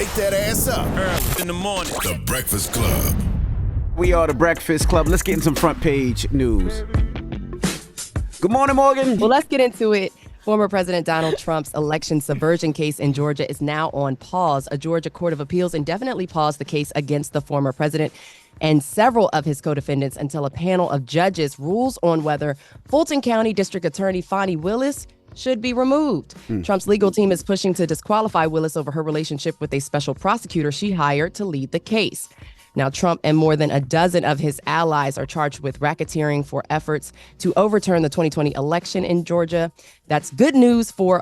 wake that ass up. Early in the morning. The Breakfast Club. We are the Breakfast Club. Let's get in some front page news. Good morning, Morgan. Well, let's get into it. Former President Donald Trump's election subversion case in Georgia is now on pause. A Georgia Court of Appeals indefinitely paused the case against the former president and several of his co-defendants until a panel of judges rules on whether Fulton County District Attorney Fani Willis should be removed. Trump's legal team is pushing to disqualify Willis over her relationship with a special prosecutor she hired to lead the case. Now, Trump and more than a dozen of his allies are charged with racketeering for efforts to overturn the 2020 election in Georgia. That's good news for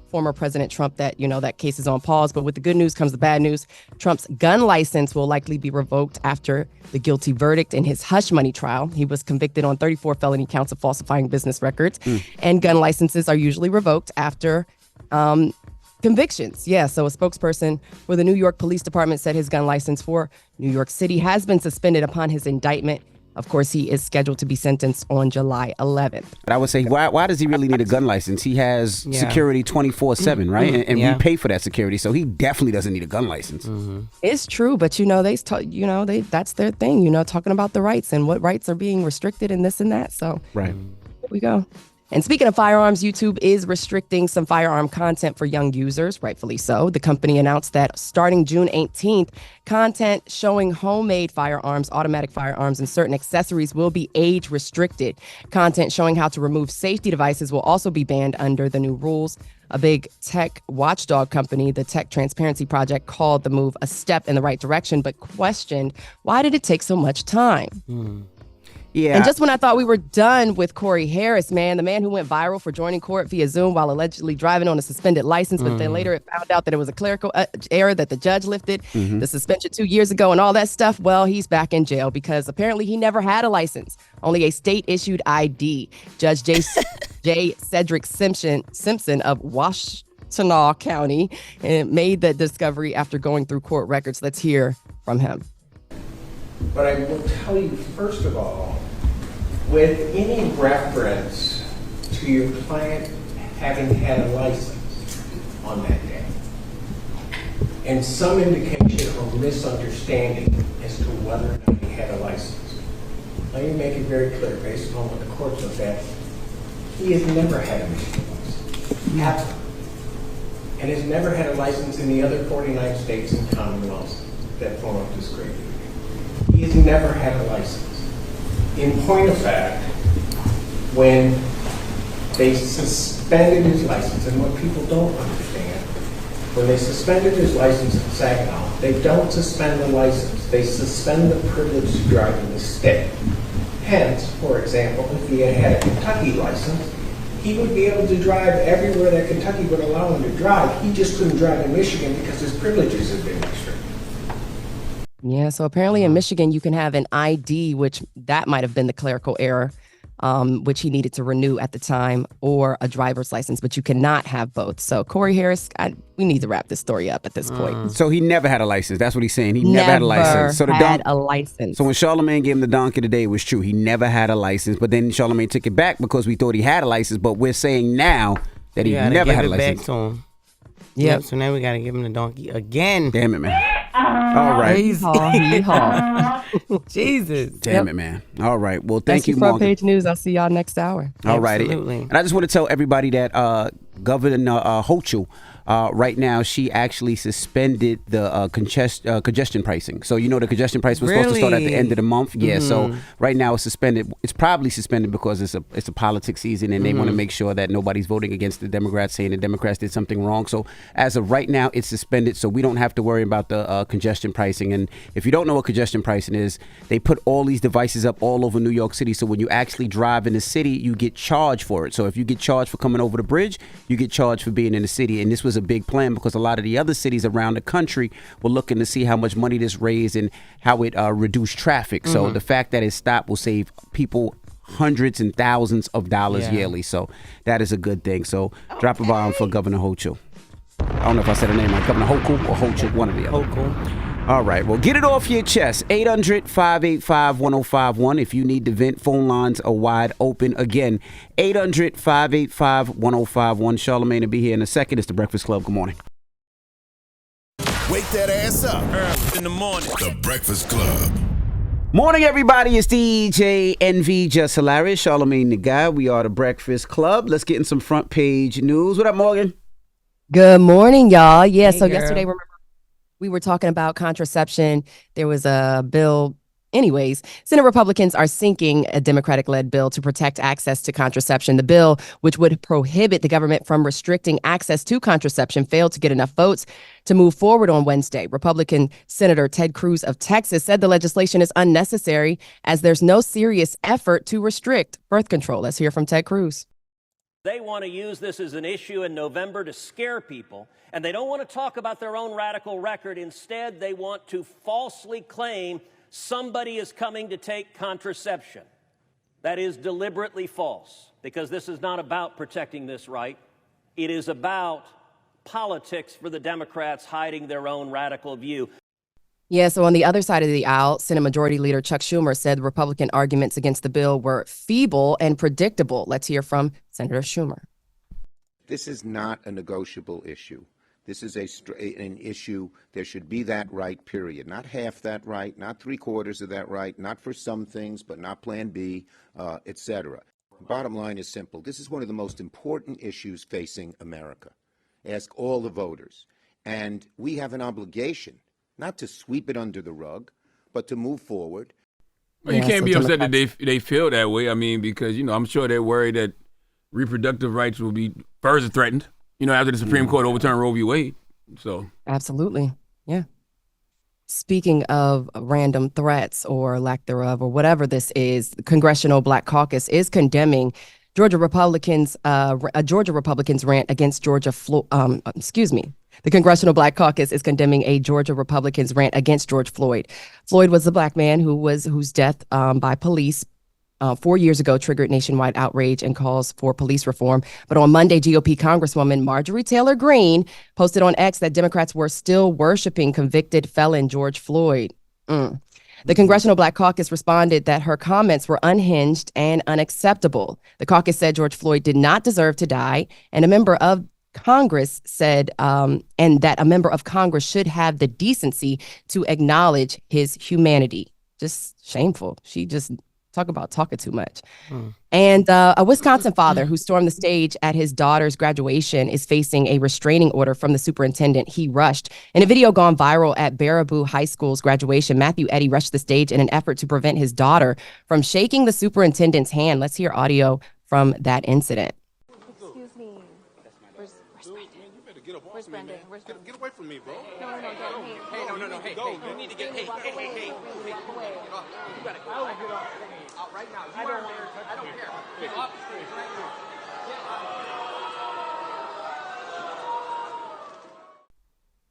former President Trump that, that case is on pause. But with the good news comes the bad news. Trump's gun license will likely be revoked after the guilty verdict in his hush money trial. He was convicted on 34 felony counts of falsifying business records. And gun licenses are usually revoked after convictions. Yeah, so a spokesperson for the New York Police Department said his gun license for New York City has been suspended upon his indictment. Of course, he is scheduled to be sentenced on July 11th. But I would say, why does he really need a gun license? He has security 24/7, right? And we pay for that security, so he definitely doesn't need a gun license. It's true, but that's their thing. Talking about the rights and what rights are being restricted and this and that. So right, here we go. And speaking of firearms, YouTube is restricting some firearm content for young users, rightfully so. The company announced that starting June 18th, content showing homemade firearms, automatic firearms, and certain accessories will be age restricted. Content showing how to remove safety devices will also be banned under the new rules. A big tech watchdog company, the Tech Transparency Project, called the move a step in the right direction, but questioned, why did it take so much time? Yeah. And just when I thought we were done with Corey Harris, man, the man who went viral for joining court via Zoom while allegedly driving on a suspended license, but then later it found out that it was a clerical error that the judge lifted the suspension 2 years ago and all that stuff. Well, he's back in jail because apparently he never had a license, only a state-issued ID. Judge J. Cedric Simpson of Washtenaw County made that discovery after going through court records. Let's hear from him. But I will tell you, first of all, with any reference to your client having had a license on that day, and some indication or misunderstanding as to whether or not he had a license, let me make it very clear, based on what the court looked at, he has never had a Michigan license, ever, and has never had a license in the other 49 states and commonwealths that form up this great union. He has never had a license. In point of fact, when they suspended his license, and what people don't understand, when they suspended his license in Saginaw, they don't suspend the license, they suspend the privilege to drive in the state. Hence, for example, if he had had a Kentucky license, he would be able to drive everywhere that Kentucky would allow him to drive. He just couldn't drive in Michigan because his privileges had been restricted. Yeah, so apparently in Michigan, you can have an ID, which that might have been the clerical error, which he needed to renew at the time, or a driver's license, but you cannot have both. So Corey Harris, we need to wrap this story up at this point. So he never had a license. That's what he's saying. He never had a license. So a license. So when Charlamagne gave him the donkey today, it was true. He never had a license, but then Charlamagne took it back because we thought he had a license, but we're saying now that he never had a license. Back to him. Yep. So now we got to give him the donkey again. Damn it, man. All right. Jesus. Damn it, man. All right. Well, thank you, Front Morgan. Page News. I'll see y'all next hour. All right. Absolutely. And I just want to tell everybody that Governor Hochul, right now, she actually suspended the congestion pricing. So, the congestion price was supposed to start at the end of the month. Yeah. So right now it's suspended. It's probably suspended because it's a politics season and they want to make sure that nobody's voting against the Democrats, saying the Democrats did something wrong. So as of right now, it's suspended. So we don't have to worry about the congestion pricing. And if you don't know what congestion pricing is, they put all these devices up all over New York City. So when you actually drive in the city, you get charged for it. So if you get charged for coming over the bridge, you get charged for being in the city. And this was a big plan because a lot of the other cities around the country were looking to see how much money this raised and how it reduced traffic. So the fact that it stopped will save people hundreds and thousands of dollars yearly. So that is a good thing. So drop a bomb for Governor Hochul. I don't know if I said her name right. Governor Hochul or Hochul, one of the other. Hochul. All right. Well, get it off your chest. 800-585-1051. If you need to vent, phone lines are wide open. Again, 800-585-1051. Charlamagne will be here in a second. It's The Breakfast Club. Good morning. Wake that ass up. Early in the morning. The Breakfast Club. Morning, everybody. It's DJ NV, Jess Hilarious, Charlamagne the Guy. We are the Breakfast Club. Let's get in some front page news. What up, Morgan? Good morning, y'all. Yeah, Hey, so girl. yesterday, remember, we were talking about contraception. There was a bill. Anyways, Senate Republicans are sinking a Democratic-led bill to protect access to contraception. The bill, which would prohibit the government from restricting access to contraception, failed to get enough votes to move forward on Wednesday. Republican Senator Ted Cruz of Texas said the legislation is unnecessary as there's no serious effort to restrict birth control. Let's hear from Ted Cruz. They want to use this as an issue in November to scare people, and they don't want to talk about their own radical record. Instead, they want to falsely claim somebody is coming to take contraception. That is deliberately false, because this is not about protecting this right. It is about politics for the Democrats hiding their own radical view. Yeah, so on the other side of the aisle, Senate Majority Leader Chuck Schumer said Republican arguments against the bill were feeble and predictable. Let's hear from Senator Schumer. This is not a negotiable issue. This is an issue. There should be that right, period. Not half that right, not three-quarters of that right, not for some things, but not Plan B, etc. Bottom line is simple. This is one of the most important issues facing America. Ask all the voters. And we have an obligation not to sweep it under the rug, but to move forward. Well, you can't be upset that they feel that way. I mean, because, I'm sure they're worried that reproductive rights will be further threatened, after the Supreme Court overturned Roe v. Wade. So Absolutely. Yeah. Speaking of random threats or lack thereof or whatever this is, the Congressional Black Caucus is condemning Georgia Republicans, a Georgia Republicans rant against Georgia The Congressional Black Caucus is condemning a Georgia Republicans rant against George Floyd. Floyd was the black man whose death by police 4 years ago triggered nationwide outrage and calls for police reform. But on Monday, GOP Congresswoman Marjorie Taylor Greene posted on X that Democrats were still worshiping convicted felon George Floyd. The Congressional Black Caucus responded that her comments were unhinged and unacceptable. The caucus said George Floyd did not deserve to die, and a member of Congress said, and that a member of Congress should have the decency to acknowledge his humanity. Just shameful. She just talk about talking too much. And a Wisconsin father who stormed the stage at his daughter's graduation is facing a restraining order from the superintendent he rushed. In a video gone viral at Baraboo High School's graduation, Matthew Eddy rushed the stage in an effort to prevent his daughter from shaking the superintendent's hand. Let's hear audio from that incident. Excuse me. Where's Brendan? Where's Brendan? Get away from me, bro. No, hey, You need to get, hey. You gotta go. I get off. Out right now. I don't care. Get off the stage right now.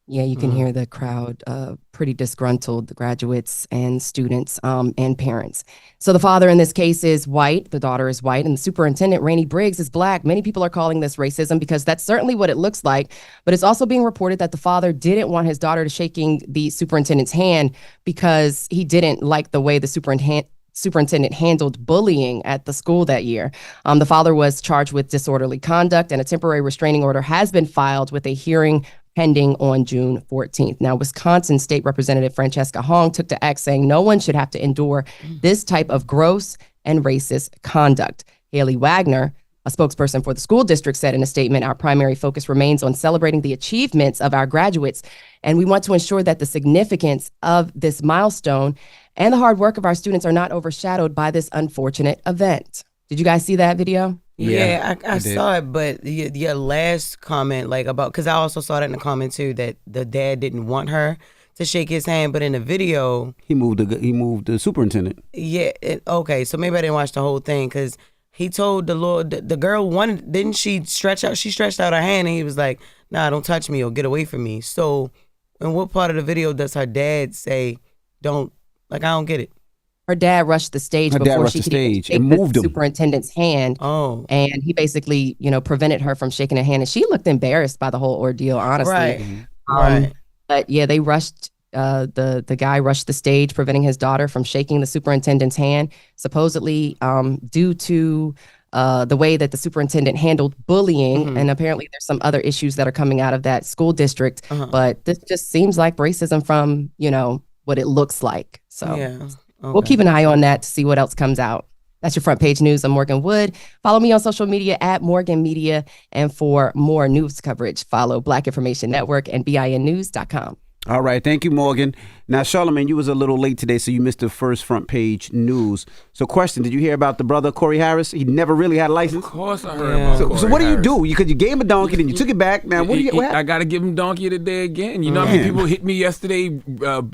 Yeah, you can hear the crowd pretty disgruntled, the graduates and students and parents. So the father in this case is white, the daughter is white, and the superintendent, Rainey Briggs, is black. Many people are calling this racism because that's certainly what it looks like. But it's also being reported that the father didn't want his daughter to shaking the superintendent's hand because he didn't like the way the superintendent handled bullying at the school that year. The father was charged with disorderly conduct, and a temporary restraining order has been filed with a hearing pending on June 14th. Now, Wisconsin State Representative Francesca Hong took to X saying no one should have to endure this type of gross and racist conduct. Haley Wagner, a spokesperson for the school district, said in a statement, "Our primary focus remains on celebrating the achievements of our graduates, and we want to ensure that the significance of this milestone and the hard work of our students are not overshadowed by this unfortunate event." Did you guys see that video? Yeah, I saw it, but your last comment, because I also saw that in the comment too, that the dad didn't want her to shake his hand, but in the video He moved the superintendent. yeah, okay, so maybe I didn't watch the whole thing because he told the girl wanted, didn't she stretch out? She stretched out her hand, and he was like, "Nah, don't touch me or get away from me." So, in what part of the video does her dad say, "Don't"? I don't get it. Her dad rushed the stage before she could even shake the superintendent's hand. Oh. And he basically, prevented her from shaking her hand. And she looked embarrassed by the whole ordeal, honestly. Right. Right. But yeah, they rushed, the guy rushed the stage, preventing his daughter from shaking the superintendent's hand, supposedly due to the way that the superintendent handled bullying, and apparently there's some other issues that are coming out of that school district. But this just seems like racism from, what it looks like. So we'll keep an eye on that to see what else comes out. That's your front page news. I'm Morgan Wood. Follow me on social media at Morgan Media. And for more news coverage, follow Black Information Network and BINnews.com. All right. Thank you, Morgan. Now, Charlamagne, you was a little late today, so you missed the first front page news. So question, did you hear about the brother, Corey Harris? He never really had a license. Of course I heard about Corey So what do you Harris. do? Because you gave him a donkey, then you took it back. Now, what do you I got to give him donkey of the day again. You know, how many people hit me yesterday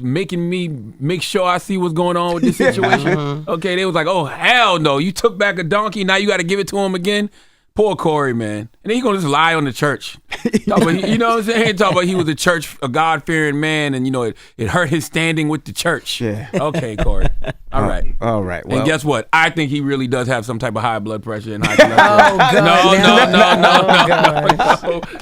making me make sure I see what's going on with this situation. Okay, they was like, oh, hell no. You took back a donkey, now you got to give it to him again? Poor Corey, man. And then he going to just lie on the church. You know what I'm saying? Talk about he was a God-fearing man, and, it hurt his standing with the church. Yeah. Okay, Corey. All right. All right. Well, and guess what? I think he really does have some type of high blood pressure and high cholesterol.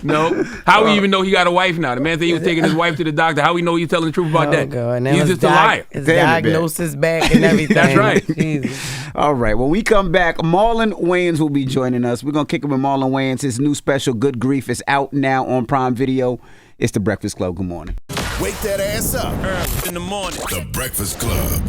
No. How we even know he got a wife now? The man said he was taking his wife to the doctor. How we know he's telling the truth about that? God. He's just a liar. His diagnosis back and everything. That's right. Jesus. All right. When we come back, Marlon Wayans will be joining us. We're going to kick him with Marlon Wayans. His new special, Good Grief, is out now on Prime Video. It's The Breakfast Club. Good morning. Wake that ass up. In the morning. The Breakfast Club.